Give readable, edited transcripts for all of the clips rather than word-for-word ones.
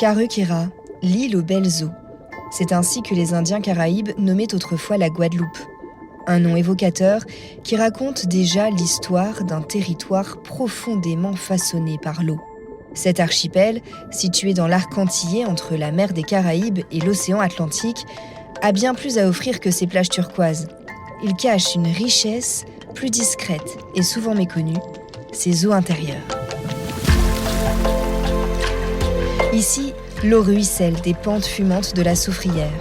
Carrequera, l'île aux belles eaux. C'est ainsi que les Indiens caraïbes nommaient autrefois la Guadeloupe. Un nom évocateur qui raconte déjà l'histoire d'un territoire profondément façonné par l'eau. Cet archipel, situé dans l'arc antillais entre la mer des Caraïbes et l'océan Atlantique, a bien plus à offrir que ses plages turquoises. Il cache une richesse plus discrète et souvent méconnue, ses eaux intérieures. Ici, l'eau ruisselle des pentes fumantes de la Soufrière,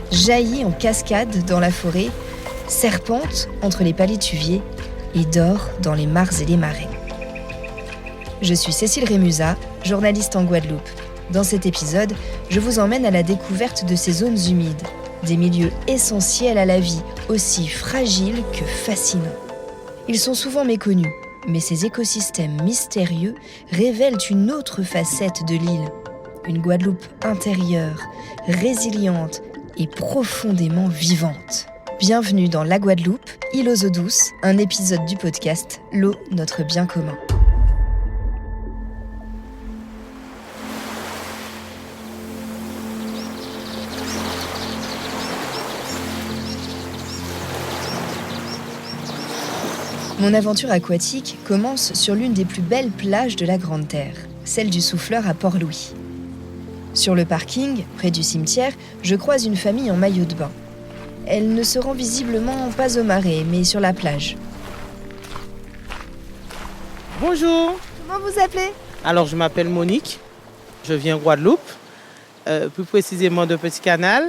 jaillit en cascade dans la forêt, serpente entre les palétuviers et dort dans les mares et les marais. Je suis Cécile Rémusat, journaliste en Guadeloupe. Dans cet épisode, je vous emmène à la découverte de ces zones humides, des milieux essentiels à la vie, aussi fragiles que fascinants. Ils sont souvent méconnus, mais ces écosystèmes mystérieux révèlent une autre facette de l'île. Une Guadeloupe intérieure, résiliente et profondément vivante. Bienvenue dans La Guadeloupe, île aux eaux douces, un épisode du podcast L'eau, notre bien commun. Mon aventure aquatique commence sur l'une des plus belles plages de la Grande Terre, celle du Souffleur à Port-Louis. Sur le parking, près du cimetière, je croise une famille en maillot de bain. Elle ne se rend visiblement pas au marais, mais sur la plage. Bonjour. Comment vous appelez ? Alors, je m'appelle Monique. Je viens de Guadeloupe, plus précisément de Petit Canal.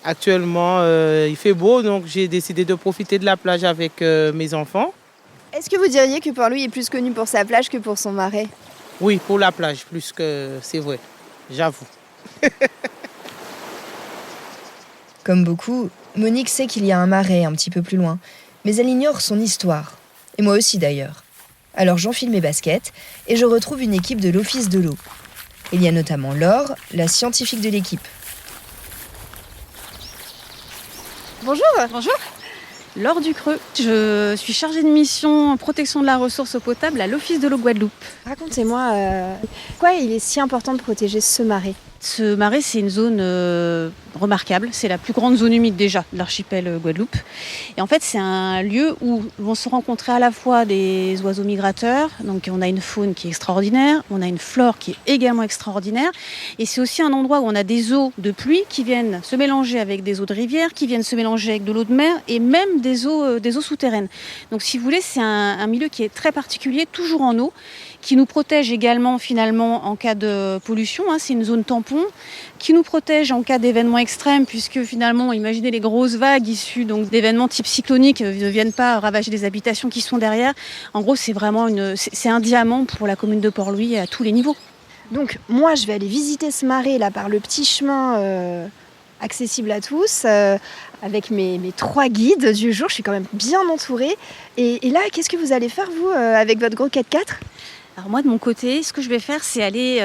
Actuellement, il fait beau, donc j'ai décidé de profiter de la plage avec mes enfants. Est-ce que vous diriez que Port-Louis est plus connu pour sa plage que pour son marais ? Oui, pour la plage, plus que c'est vrai, j'avoue. Comme beaucoup, Monique sait qu'il y a un marais un petit peu plus loin, mais elle ignore son histoire. Et moi aussi d'ailleurs. Alors j'enfile mes baskets et je retrouve une équipe de l'Office de l'eau. Il y a notamment Laure, la scientifique de l'équipe. Bonjour. Bonjour, Laure Ducreux. Je suis chargée de mission protection de la ressource eau potable à l'Office de l'eau Guadeloupe. Racontez-moi, pourquoi il est si important de protéger ce marais ? Ce marais, c'est une zone remarquable. C'est la plus grande zone humide déjà de l'archipel Guadeloupe. Et en fait, c'est un lieu où vont se rencontrer à la fois des oiseaux migrateurs. Donc, on a une faune qui est extraordinaire. On a une flore qui est également extraordinaire. Et c'est aussi un endroit où on a des eaux de pluie qui viennent se mélanger avec des eaux de rivière, qui viennent se mélanger avec de l'eau de mer et même des eaux souterraines. Donc, si vous voulez, c'est un milieu qui est très particulier, toujours en eau, qui nous protège également finalement en cas de pollution. C'est une zone tampon qui nous protège en cas d'événements extrêmes, puisque finalement, imaginez les grosses vagues issues donc d'événements type cyclonique ne viennent pas ravager les habitations qui sont derrière. En gros, c'est vraiment c'est un diamant pour la commune de Port-Louis à tous les niveaux. Donc moi, je vais aller visiter ce marais là par le petit chemin accessible à tous, avec mes 3 guides du jour. Je suis quand même bien entourée. Et là, qu'est-ce que vous allez faire, vous, avec votre gros 4x4 ? Alors moi, de mon côté, ce que je vais faire, c'est aller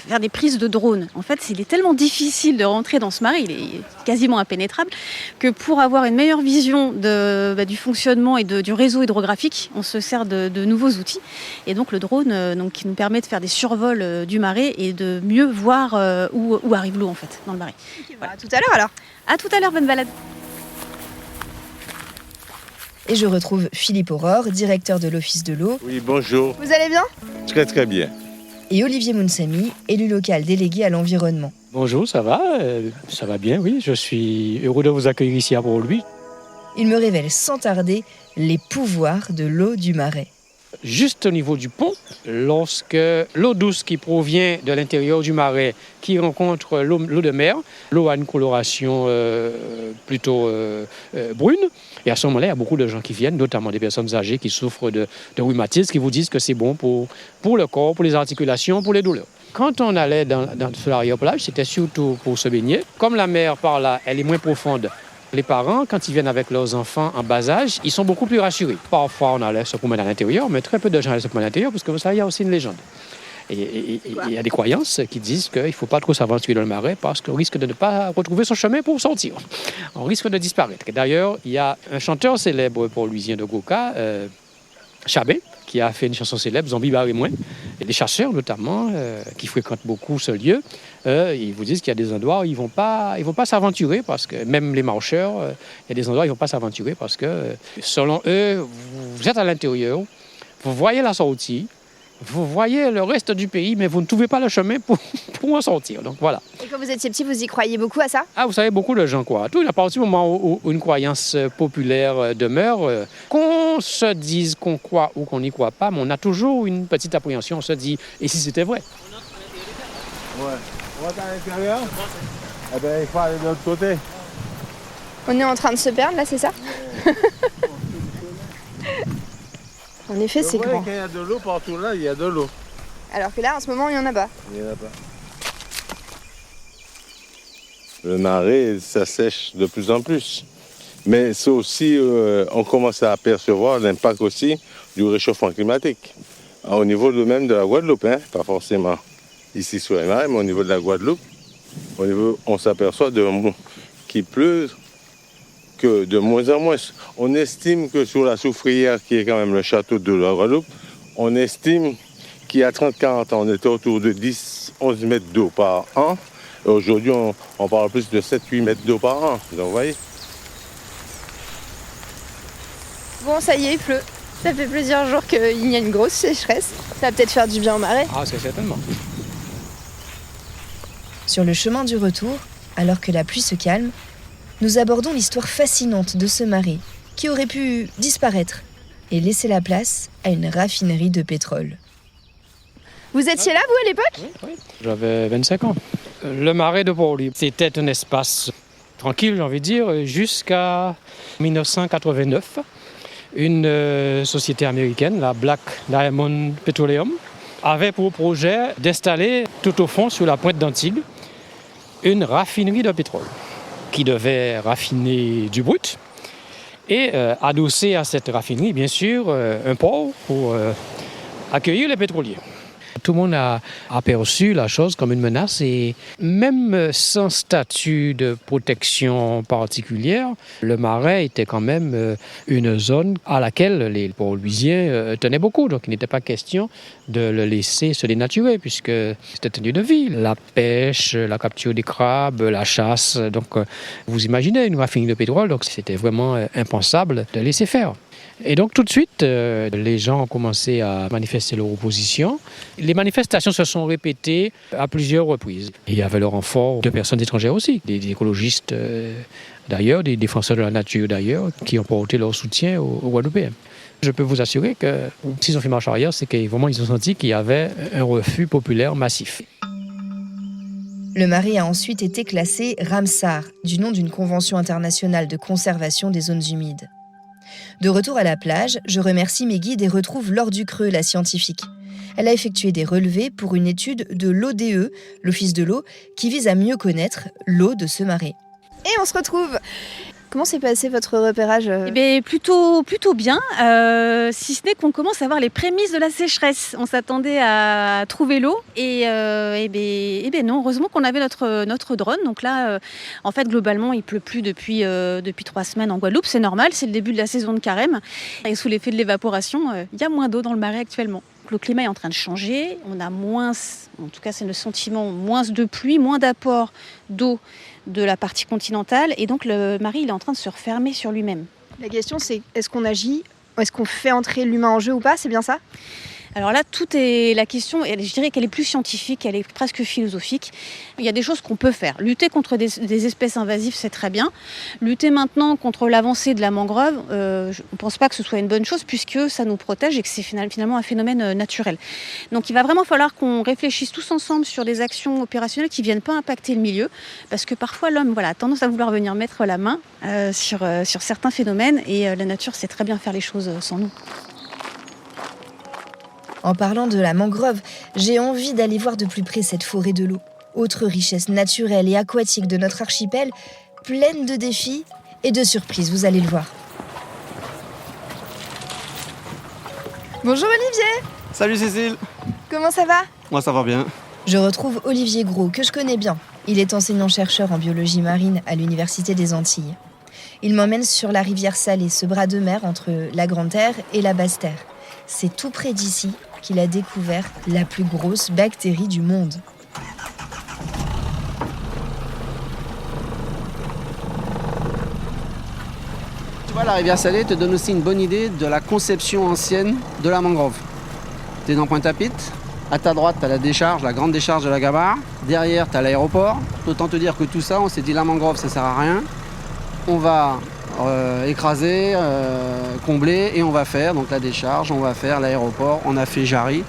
faire des prises de drone. En fait, il est tellement difficile de rentrer dans ce marais, il est quasiment impénétrable, que pour avoir une meilleure vision du fonctionnement et du réseau hydrographique, on se sert de nouveaux outils. Et donc le drone qui nous permet de faire des survols du marais et de mieux voir où arrive l'eau en fait, dans le marais. Okay, voilà. À tout à l'heure alors. À tout à l'heure, bonne balade. Et je retrouve Philippe Aurore, directeur de l'Office de l'eau. Oui, bonjour. Vous allez bien ? Très très bien. Et Olivier Mounsami, élu local délégué à l'environnement. Bonjour, ça va bien, oui. Je suis heureux de vous accueillir ici à Port-Louis. Il me révèle sans tarder les pouvoirs de l'eau du marais. Juste au niveau du pont, lorsque l'eau douce qui provient de l'intérieur du marais, qui rencontre l'eau de mer, l'eau a une coloration plutôt brune. Et à ce moment-là, il y a beaucoup de gens qui viennent, notamment des personnes âgées qui souffrent de rhumatisme, qui vous disent que c'est bon pour le corps, pour les articulations, pour les douleurs. Quand on allait sur l'arrière-plage, c'était surtout pour se baigner. Comme la mer par là, elle est moins profonde, les parents, quand ils viennent avec leurs enfants en bas âge, ils sont beaucoup plus rassurés. Parfois, on allait se promener à l'intérieur, mais très peu de gens allaient se promener à l'intérieur, parce que vous savez, il y a aussi une légende. Et il y a des croyances qui disent qu'il ne faut pas trop s'aventurer dans le marais parce qu'on risque de ne pas retrouver son chemin pour sortir. On risque de disparaître. D'ailleurs, il y a un chanteur célèbre port-louisien de Goka, Chabé, qui a fait une chanson célèbre, Zombie Barre et moins. Et des chasseurs notamment, qui fréquentent beaucoup ce lieu, ils vous disent qu'il y a des endroits où ils vont pas s'aventurer, parce que même les marcheurs, il y a des endroits où ils ne vont pas s'aventurer parce que, selon eux, vous êtes à l'intérieur, vous voyez la sortie, vous voyez le reste du pays, mais vous ne trouvez pas le chemin pour en sortir. Donc voilà. Et quand vous étiez petit, vous y croyez beaucoup à ça? Ah, vous savez, beaucoup de gens croient. Tout à partir du moment où une croyance populaire demeure, qu'on se dise qu'on croit ou qu'on n'y croit pas, mais on a toujours une petite appréhension. On se dit, et si c'était vrai? Ouais. On va à l'intérieur. Eh bien, il faut aller de l'autre côté. On est en train de se perdre là, c'est ça? En effet, c'est grand. Quand il y a de l'eau partout là, il y a de l'eau. Alors que là, en ce moment, il n'y en a pas. Il n'y en a pas. Le marais, ça sèche de plus en plus. Mais c'est aussi, on commence à apercevoir l'impact aussi du réchauffement climatique. Au niveau même de la Guadeloupe, hein, pas forcément ici sur les marais, mais au niveau de la Guadeloupe, on s'aperçoit qu'il pleut que de moins en moins. On estime que sur la Soufrière, qui est quand même le château de la Guadeloupe, on estime qu'il y a 30-40 ans, on était autour de 10-11 mètres d'eau par an. Et aujourd'hui, on parle plus de 7-8 mètres d'eau par an. Donc, vous voyez. Bon, ça y est, il pleut. Ça fait plusieurs jours qu'il y a une grosse sécheresse. Ça va peut-être faire du bien au marais. Ah, c'est certainement. Sur le chemin du retour, alors que la pluie se calme, nous abordons l'histoire fascinante de ce marais qui aurait pu disparaître et laisser la place à une raffinerie de pétrole. Vous étiez là, vous, à l'époque? Oui. J'avais 25 ans. Le marais de Port-Louis, c'était un espace tranquille, j'ai envie de dire, jusqu'à 1989. Une société américaine, la Black Diamond Petroleum, avait pour projet d'installer tout au fond, sur la pointe d'Antigua, une raffinerie de pétrole qui devait raffiner du brut et adosser à cette raffinerie, bien sûr, un port pour accueillir les pétroliers. Tout le monde a aperçu la chose comme une menace et même sans statut de protection particulière, le marais était quand même une zone à laquelle les Port-Louisiens tenaient beaucoup. Donc il n'était pas question de le laisser se dénaturer puisque c'était un lieu de vie. La pêche, la capture des crabes, la chasse. Donc vous imaginez une raffinerie de pétrole, donc c'était vraiment impensable de laisser faire. Et donc tout de suite, les gens ont commencé à manifester leur opposition. Les manifestations se sont répétées à plusieurs reprises. Et il y avait le renfort de personnes étrangères aussi, des écologistes d'ailleurs, des défenseurs de la nature d'ailleurs, qui ont porté leur soutien aux Guadeloupéens. Je peux vous assurer que s'ils ont fait marche arrière, c'est qu'ils ont senti qu'il y avait un refus populaire massif. Le marais a ensuite été classé Ramsar, du nom d'une convention internationale de conservation des zones humides. De retour à la plage, je remercie mes guides et retrouve Laure Ducreux, la scientifique. Elle a effectué des relevés pour une étude de l'ODE, l'Office de l'eau, qui vise à mieux connaître l'eau de ce marais. Et on se retrouve. Comment s'est passé votre repérage? Eh bien, plutôt bien, si ce n'est qu'on commence à voir les prémices de la sécheresse. On s'attendait à trouver l'eau et non, heureusement qu'on avait notre drone. Donc là, en fait, globalement, il pleut plus depuis 3 semaines en Guadeloupe. C'est normal, c'est le début de la saison de carême. Et sous l'effet de l'évaporation, il y a moins d'eau dans le marais actuellement. Le climat est en train de changer, on a moins, en tout cas c'est le sentiment, moins de pluie, moins d'apport d'eau de la partie continentale et donc le marais il est en train de se refermer sur lui-même. La question c'est, est-ce qu'on agit, est-ce qu'on fait entrer l'humain en jeu ou pas, c'est bien ça? Alors là, tout est la question, je dirais qu'elle est plus scientifique, elle est presque philosophique. Il y a des choses qu'on peut faire. Lutter contre des espèces invasives, c'est très bien. Lutter maintenant contre l'avancée de la mangrove, je ne pense pas que ce soit une bonne chose puisque ça nous protège et que c'est finalement un phénomène naturel. Donc il va vraiment falloir qu'on réfléchisse tous ensemble sur des actions opérationnelles qui ne viennent pas impacter le milieu parce que parfois l'homme a tendance à vouloir venir mettre la main sur certains phénomènes et la nature sait très bien faire les choses sans nous. En parlant de la mangrove, j'ai envie d'aller voir de plus près cette forêt de l'eau. Autre richesse naturelle et aquatique de notre archipel, pleine de défis et de surprises, vous allez le voir. Bonjour Olivier. Salut Cécile. Comment ça va? Moi ça va bien. Je retrouve Olivier Gros, que je connais bien. Il est enseignant-chercheur en biologie marine à l'Université des Antilles. Il m'emmène sur la rivière Salée, ce bras de mer entre la Grande Terre et la Basse Terre. C'est tout près d'ici, qu'il a découvert la plus grosse bactérie du monde. Tu vois, la rivière Salée te donne aussi une bonne idée de la conception ancienne de la mangrove. Tu es dans Pointe-à-Pitre. À ta droite, tu as la décharge, la grande décharge de la Gabarre. Derrière, tu as l'aéroport. Autant te dire que tout ça, on s'est dit la mangrove, ça sert à rien. On va écraser, combler et on va faire donc la décharge, on va faire l'aéroport. On a fait Jarry.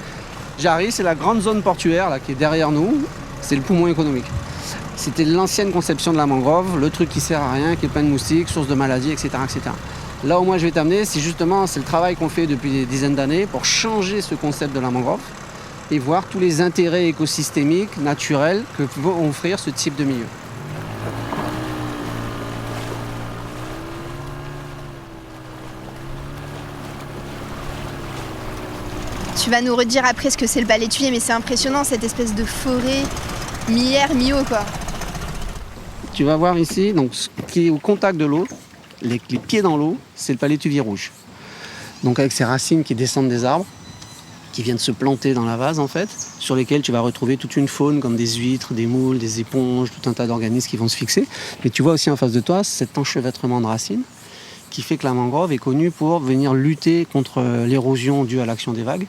Jarry, c'est la grande zone portuaire là, qui est derrière nous. C'est le poumon économique. C'était l'ancienne conception de la mangrove, le truc qui sert à rien, qui est plein de moustiques, source de maladies, etc., etc. Là où moi je vais t'amener, c'est le travail qu'on fait depuis des dizaines d'années pour changer ce concept de la mangrove et voir tous les intérêts écosystémiques, naturels que peut offrir ce type de milieu. Tu vas nous redire après ce que c'est le Bas-Létuvier, mais c'est impressionnant cette espèce de forêt mi-air, mi-eau quoi. Tu vas voir ici, donc, ce qui est au contact de l'eau, les pieds dans l'eau, c'est le palétuvier rouge. Donc avec ses racines qui descendent des arbres, qui viennent se planter dans la vase en fait, sur lesquels tu vas retrouver toute une faune comme des huîtres, des moules, des éponges, tout un tas d'organismes qui vont se fixer. Mais tu vois aussi en face de toi cet enchevêtrement de racines qui fait que la mangrove est connue pour venir lutter contre l'érosion due à l'action des vagues,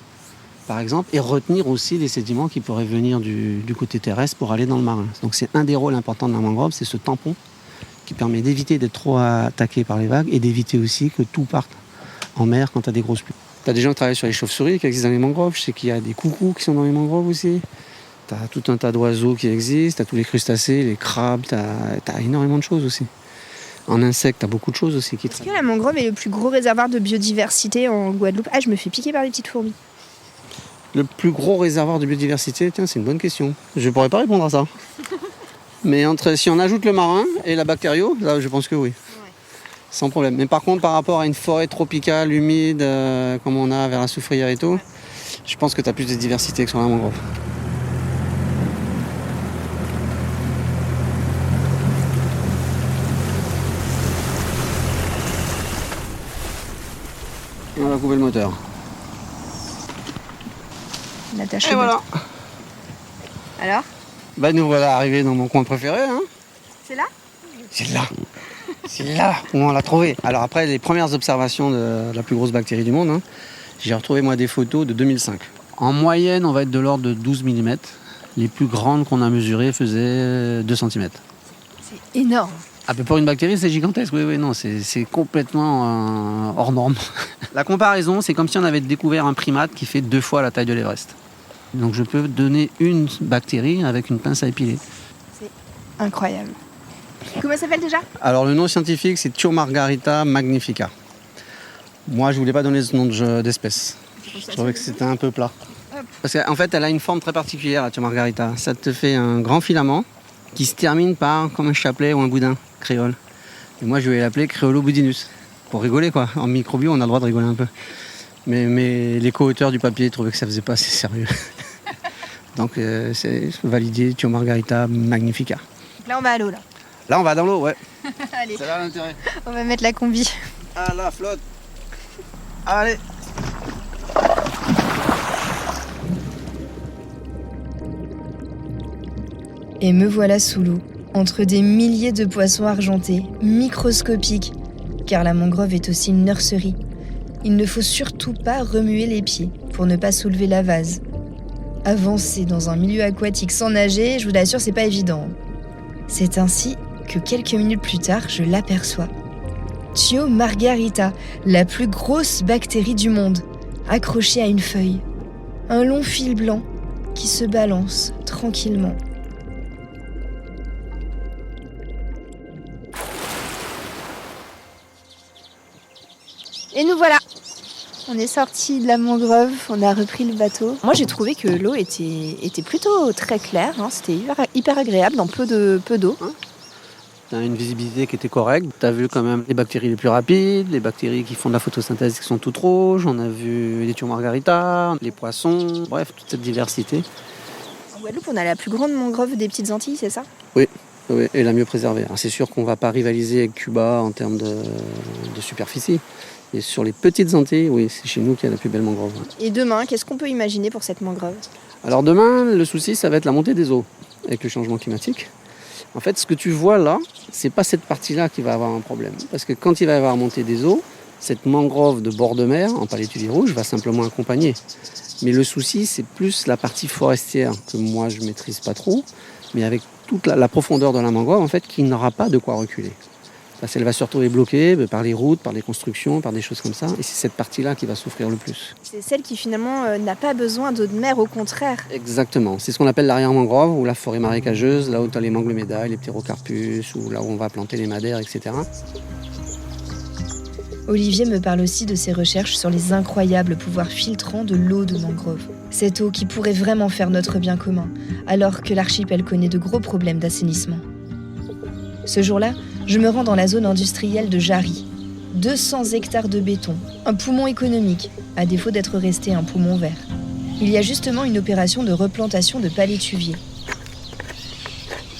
par exemple, et retenir aussi les sédiments qui pourraient venir du côté terrestre pour aller dans le marin. Donc c'est un des rôles importants de la mangrove, c'est ce tampon qui permet d'éviter d'être trop attaqué par les vagues et d'éviter aussi que tout parte en mer quand tu as des grosses pluies. Tu as des gens qui travaillent sur les chauves-souris qui existent dans les mangroves, je sais qu'il y a des coucous qui sont dans les mangroves aussi. Tu as tout un tas d'oiseaux qui existent, tu as tous les crustacés, les crabes, tu as énormément de choses aussi. En insectes, tu as beaucoup de choses aussi qui Est-ce que la mangrove est le plus gros réservoir de biodiversité en Guadeloupe? Ah, je me fais piquer par des petites fourmis. Le plus gros réservoir de biodiversité, tiens, c'est une bonne question. Je ne pourrais pas répondre à ça. Mais si on ajoute le marin et la bactério, là, je pense que oui. Ouais. Sans problème. Mais par contre, par rapport à une forêt tropicale, humide, comme on a vers la Soufrière et tout, je pense que tu as plus de diversité que sur la mangrove. On va couper le moteur. Et voilà. Alors? Bah nous voilà arrivés dans mon coin préféré. Hein. C'est là? C'est là. C'est là où on l'a trouvé. Alors après les premières observations de la plus grosse bactérie du monde, hein, j'ai retrouvé moi des photos de 2005. En moyenne, on va être de l'ordre de 12 mm. Les plus grandes qu'on a mesurées faisaient 2 cm. C'est énorme. Ah, pour une bactérie, c'est gigantesque. Oui, non, c'est complètement hors norme. La comparaison, c'est comme si on avait découvert un primate qui fait 2 fois la taille de l'Everest. Donc je peux donner une bactérie avec une pince à épiler. C'est incroyable. Comment ça s'appelle déjà? Alors le nom scientifique, c'est Thiomargarita magnifica. Moi, je voulais pas donner ce nom d'espèce. Je trouvais que c'était un peu plat. Parce qu'en fait, elle a une forme très particulière, la Thiomargarita. Ça te fait un grand filament qui se termine par comme un chapelet ou un boudin créole. Et moi, je vais l'appeler Créolo-boudinus. Pour rigoler, quoi. En microbio, on a le droit de rigoler un peu. Mais les co-auteurs du papier trouvaient que ça faisait pas assez sérieux. Donc, c'est validé Thiomargarita magnifica. Donc là, on va à l'eau, là. Là, on va dans l'eau, ouais. Allez, C'est là l'intérêt. on va mettre la combi. À la flotte. Allez. Et me voilà sous l'eau, entre des milliers de poissons argentés, microscopiques, car la mangrove est aussi une nurserie. Il ne faut surtout pas remuer les pieds pour ne pas soulever la vase. Avancer dans un milieu aquatique sans nager, je vous l'assure, c'est pas évident. C'est ainsi que quelques minutes plus tard, je l'aperçois. Thiomargarita, la plus grosse bactérie du monde, accrochée à une feuille. Un long fil blanc qui se balance tranquillement. Et nous voilà. On est sorti de la mangrove, on a repris le bateau. Moi j'ai trouvé que l'eau était plutôt très claire, hein. C'était hyper agréable dans peu d'eau. Tu as une visibilité qui était correcte. Tu as vu quand même les bactéries les plus rapides, les bactéries qui font de la photosynthèse qui sont toutes rouges. On a vu les Thiomargarita, les poissons, bref, toute cette diversité. En Guadeloupe, on a la plus grande mangrove des petites Antilles, c'est ça? Oui, et la mieux préservée. Alors, c'est sûr qu'on ne va pas rivaliser avec Cuba en termes de superficie, Et sur les petites Antilles, oui, c'est chez nous qu'il y a la plus belle mangrove. Et demain, qu'est-ce qu'on peut imaginer pour cette mangrove? Alors demain, le souci, ça va être la montée des eaux avec le changement climatique. En fait, ce que tu vois là, c'est pas cette partie-là qui va avoir un problème. Parce que quand il va y avoir montée des eaux, cette mangrove de bord de mer, en palétuvier rouge, va simplement accompagner. Mais le souci, c'est plus la partie forestière que moi, je maîtrise pas trop, mais avec toute la profondeur de la mangrove, en fait, qui n'aura pas de quoi reculer. Parce qu'elle va se retrouver bloquée par les routes, par les constructions, par des choses comme ça. Et c'est cette partie-là qui va souffrir le plus. C'est celle qui finalement n'a pas besoin d'eau de mer, au contraire. Exactement. C'est ce qu'on appelle l'arrière-mangrove ou la forêt marécageuse, là où tu as les mangles-médailles, les ptérocarpus, ou là où on va planter les madères, etc. Olivier me parle aussi de ses recherches sur les incroyables pouvoirs filtrants de l'eau de mangrove. Cette eau qui pourrait vraiment faire notre bien commun, alors que l'archipel connaît de gros problèmes d'assainissement. Ce jour-là, je me rends dans la zone industrielle de Jarry. 200 hectares de béton, un poumon économique, à défaut d'être resté un poumon vert. Il y a justement une opération de replantation de palétuviers.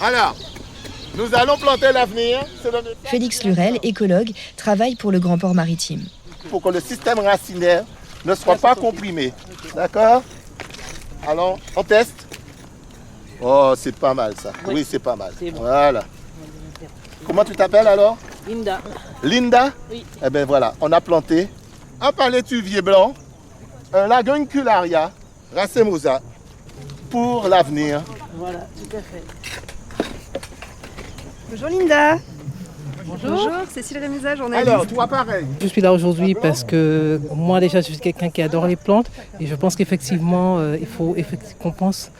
Alors, nous allons planter l'avenir. Félix Lurel, écologue, travaille pour le Grand Port Maritime. Pour que le système racinaire ne soit pas comprimé. D'accord? Alors, on teste. Oh, c'est pas mal ça. Oui, c'est pas mal. Bon. Voilà. Comment tu t'appelles alors? Linda. Linda? Oui. Eh bien voilà, on a planté un palétuvier blanc, un laguncularia racemosa pour l'avenir. Voilà, tout à fait. Bonjour Linda. Bonjour. Cécile Rémusat, journaliste. Alors, toi pareil. Je suis là aujourd'hui parce que moi déjà je suis quelqu'un qui adore les plantes et je pense qu'effectivement il faut qu'on pense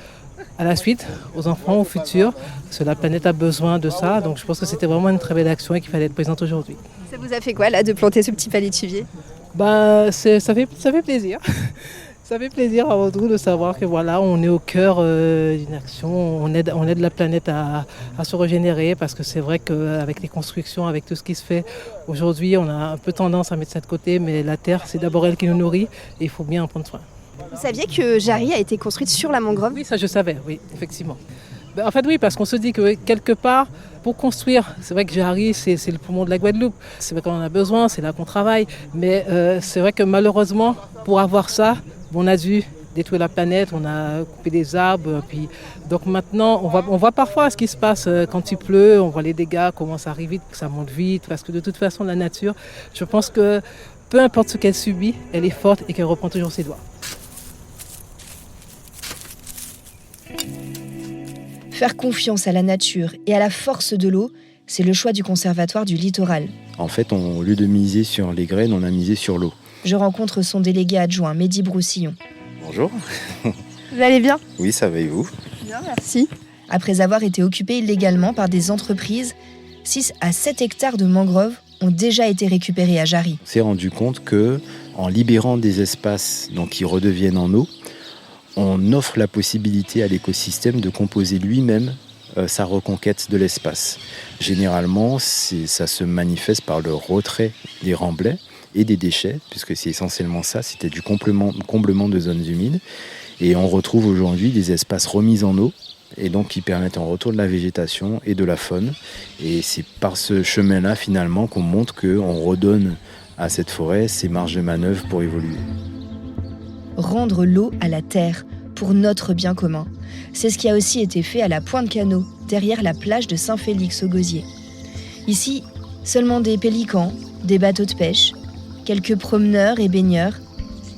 à la suite, aux enfants, au futur, parce que la planète a besoin de ça. Donc je pense que c'était vraiment une très belle action et qu'il fallait être présente aujourd'hui. Ça vous a fait quoi là de planter ce petit palétuvier? Ça fait plaisir. Ça fait plaisir avant tout de savoir que voilà, on est au cœur d'une action, on aide la planète à se régénérer, parce que c'est vrai qu'avec les constructions, avec tout ce qui se fait aujourd'hui, on a un peu tendance à mettre ça de côté, mais la terre, c'est d'abord elle qui nous nourrit et il faut bien en prendre soin. Vous saviez que Jarry a été construite sur la mangrove? Oui, ça je savais, oui, effectivement. En fait, oui, parce qu'on se dit que quelque part, pour construire, c'est vrai que Jarry, c'est le poumon de la Guadeloupe. C'est vrai qu'on en a besoin, c'est là qu'on travaille. Mais c'est vrai que malheureusement, pour avoir ça, on a dû détruire la planète, on a coupé des arbres. Puis, donc maintenant, on voit parfois ce qui se passe quand il pleut, on voit les dégâts, comment ça arrive vite, que ça monte vite. Parce que de toute façon, la nature, je pense que peu importe ce qu'elle subit, elle est forte et qu'elle reprend toujours ses doigts. Faire confiance à la nature et à la force de l'eau, c'est le choix du Conservatoire du Littoral. En fait, au lieu de miser sur les graines, on a misé sur l'eau. Je rencontre son délégué adjoint, Mehdi Broussillon. Bonjour. Vous allez bien? Oui, ça va et vous? Bien, merci. Après avoir été occupés illégalement par des entreprises, 6 à 7 hectares de mangroves ont déjà été récupérés à Jarry. On s'est rendu compte que, en libérant des espaces qui redeviennent en eau, on offre la possibilité à l'écosystème de composer lui-même sa reconquête de l'espace. Généralement, ça se manifeste par le retrait des remblais et des déchets, puisque c'est essentiellement ça, c'était du comblement de zones humides. Et on retrouve aujourd'hui des espaces remis en eau, et donc qui permettent un retour de la végétation et de la faune. Et c'est par ce chemin-là, finalement, qu'on montre qu'on redonne à cette forêt ses marges de manœuvre pour évoluer. Rendre l'eau à la terre pour notre bien commun. C'est ce qui a aussi été fait à la Pointe-Canot, derrière la plage de Saint-Félix-au-Gosier. Ici, seulement des pélicans, des bateaux de pêche, quelques promeneurs et baigneurs,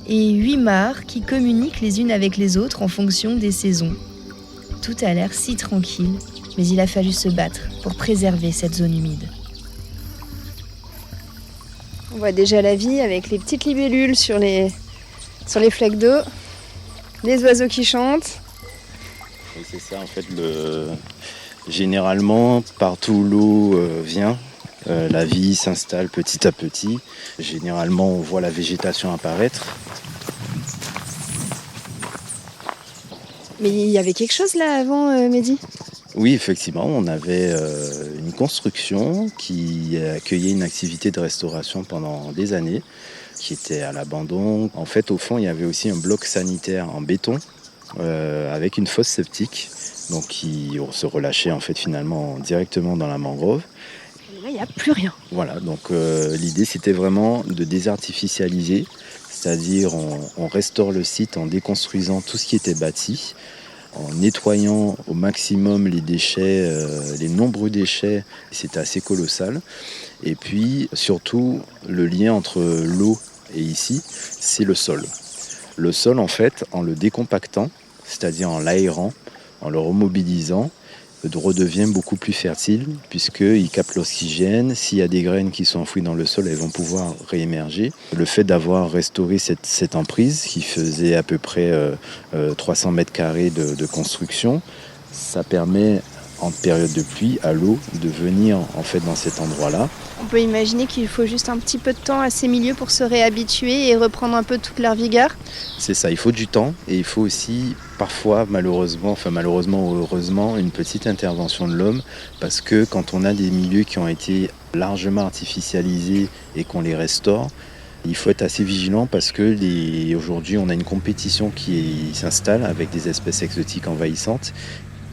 et 8 mares qui communiquent les unes avec les autres en fonction des saisons. Tout a l'air si tranquille, mais il a fallu se battre pour préserver cette zone humide. On voit déjà la vie avec les petites libellules sur les flaques d'eau, les oiseaux qui chantent. Et c'est ça en fait, généralement partout où l'eau vient, la vie s'installe petit à petit. Généralement on voit la végétation apparaître. Mais il y avait quelque chose là avant, Mehdi? Oui, effectivement, on avait une construction qui accueillait une activité de restauration pendant des années, qui était à l'abandon. En fait, au fond, il y avait aussi un bloc sanitaire en béton avec une fosse septique, donc qui se relâchait en fait finalement directement dans la mangrove. Là, il n'y a plus rien. Voilà, donc l'idée c'était vraiment de désartificialiser, c'est-à-dire on restaure le site en déconstruisant tout ce qui était bâti, en nettoyant au maximum les déchets, les nombreux déchets, c'était assez colossal. Et puis surtout le lien entre l'eau et ici, c'est le sol. Le sol en fait, en le décompactant, c'est-à-dire en l'aérant, en le remobilisant, redevient beaucoup plus fertile puisqu'il capte l'oxygène. S'il y a des graines qui sont enfouies dans le sol, elles vont pouvoir réémerger. Le fait d'avoir restauré cette emprise qui faisait à peu près 300 mètres carrés de construction, ça permet en période de pluie à l'eau de venir en fait dans cet endroit-là. On peut imaginer qu'il faut juste un petit peu de temps à ces milieux pour se réhabituer et reprendre un peu toute leur vigueur. C'est ça, il faut du temps et il faut aussi parfois malheureusement ou heureusement une petite intervention de l'homme parce que quand on a des milieux qui ont été largement artificialisés et qu'on les restaure, il faut être assez vigilant parce que aujourd'hui on a une compétition qui s'installe avec des espèces exotiques envahissantes.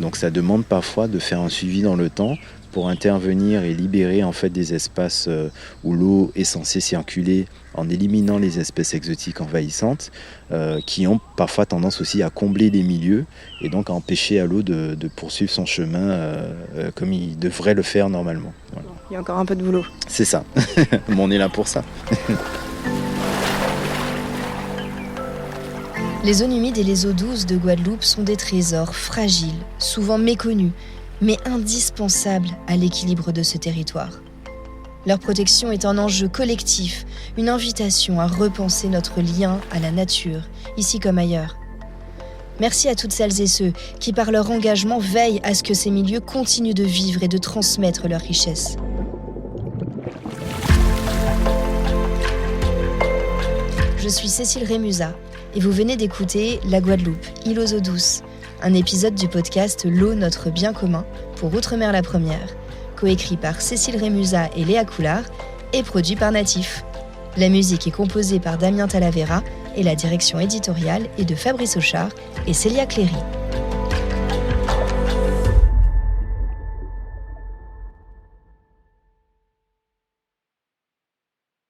Donc ça demande parfois de faire un suivi dans le temps pour intervenir et libérer en fait des espaces où l'eau est censée circuler en éliminant les espèces exotiques envahissantes qui ont parfois tendance aussi à combler des milieux et donc à empêcher à l'eau de poursuivre son chemin comme il devrait le faire normalement. Voilà. Il y a encore un peu de boulot. C'est ça, mais on est là pour ça. Les zones humides et les eaux douces de Guadeloupe sont des trésors fragiles, souvent méconnus, mais indispensables à l'équilibre de ce territoire. Leur protection est un enjeu collectif, une invitation à repenser notre lien à la nature, ici comme ailleurs. Merci à toutes celles et ceux qui, par leur engagement, veillent à ce que ces milieux continuent de vivre et de transmettre leurs richesses. Je suis Cécile Rémusat et vous venez d'écouter La Guadeloupe, île aux eaux douces, un épisode du podcast L'eau, notre bien commun, pour Outre-mer la Première, coécrit par Cécile Rémusat et Léa Coulard et produit par Natif. La musique est composée par Damien Talavera et la direction éditoriale est de Fabrice Auchard et Célia Cléry.